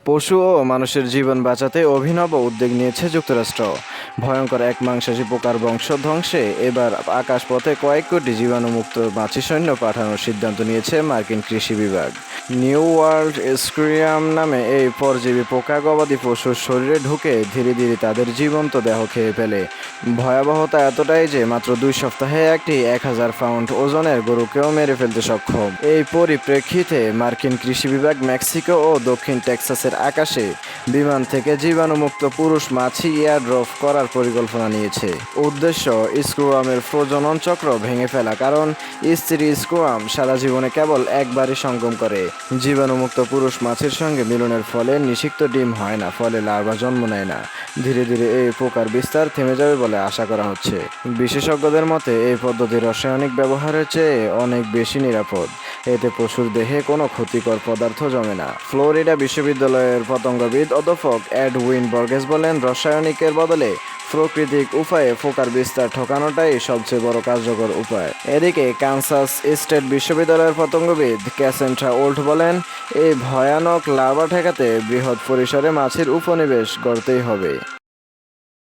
পশু ও মানুষের জীবন বাঁচাতে অভিনব উদ্যোগ নিয়েছে যুক্তরাষ্ট্র। ভয়ঙ্কর এক মাংসাশী পোকার বংশ ধ্বংসে এবার আকাশপথে কয়েক কোটি জীবাণুমুক্ত মাছি সৈন্য পাঠানোর সিদ্ধান্ত নিয়েছে মার্কিন কৃষি বিভাগ। নিউ ওয়ার্ল্ড স্ক্রিয়াম নামে এই পরজীবী পোকা গবাদি পশুর শরীরে ঢুকে ধীরে ধীরে তাদের জীবন্ত দেহ খেয়ে ফেলে। ভয়াবহতা এতটাই যে মাত্র 2 সপ্তাহে একটি 1000 পাউন্ড ওজনের গরুকেও মেরে ফেলতে সক্ষম। এই পরিপ্রেক্ষিতে মার্কিন কৃষি বিভাগ মেক্সিকো ও দক্ষিণ টেক্সাসের আকাশে বিমান থেকে জীবাণুমুক্ত পুরুষ মাছি এয়ারড্রপ করার পরিকল্পনা নিয়েছে। উদ্দেশ্য স্ক্রোয়ামের প্রজনন চক্র ভেঙে ফেলা, কারণ স্ত্রী স্ক্রোয়াম সারা জীবনে কেবল একবারই সঙ্গম করে। জীবাণুমুক্ত পুরুষ মাছির সঙ্গে মিলনের ফলে নিষিক্ত ডিম হয় না, ফলে লার্ভা জন্ম নেয় না। ধীরে ধীরে এই পোকার বিস্তার থেমে যাবে বলে আশা করা হচ্ছে। বিশেষজ্ঞদের মতে এই পদ্ধতি রাসায়নিক ব্যবহারের চেয়ে অনেক বেশি নিরাপদ। এতে পশুর দেহে কোনো ক্ষতিকর পদার্থ জমে না। ফ্লোরিডা বিশ্ববিদ্যালয়ের পতঙ্গবিদ অধ্যাপক এডউইন বর্গেস বলেন, রাসায়নিকের বদলে প্রাকৃতিক উপায়ে পোকার বিস্তার ঠকানোটাই সবচেয়ে বড় কার্যকর উপায়। এদিকে কানসাস স্টেট বিশ্ববিদ্যালয়ের পতঙ্গবিদ ক্যাসেন্ড্রা ওল্ট বলেন, এই ভয়ানক লার্ভা ঠেকাতে বৃহৎ পরিসরে মাছির উপনিবেশ গড়তেই হবে।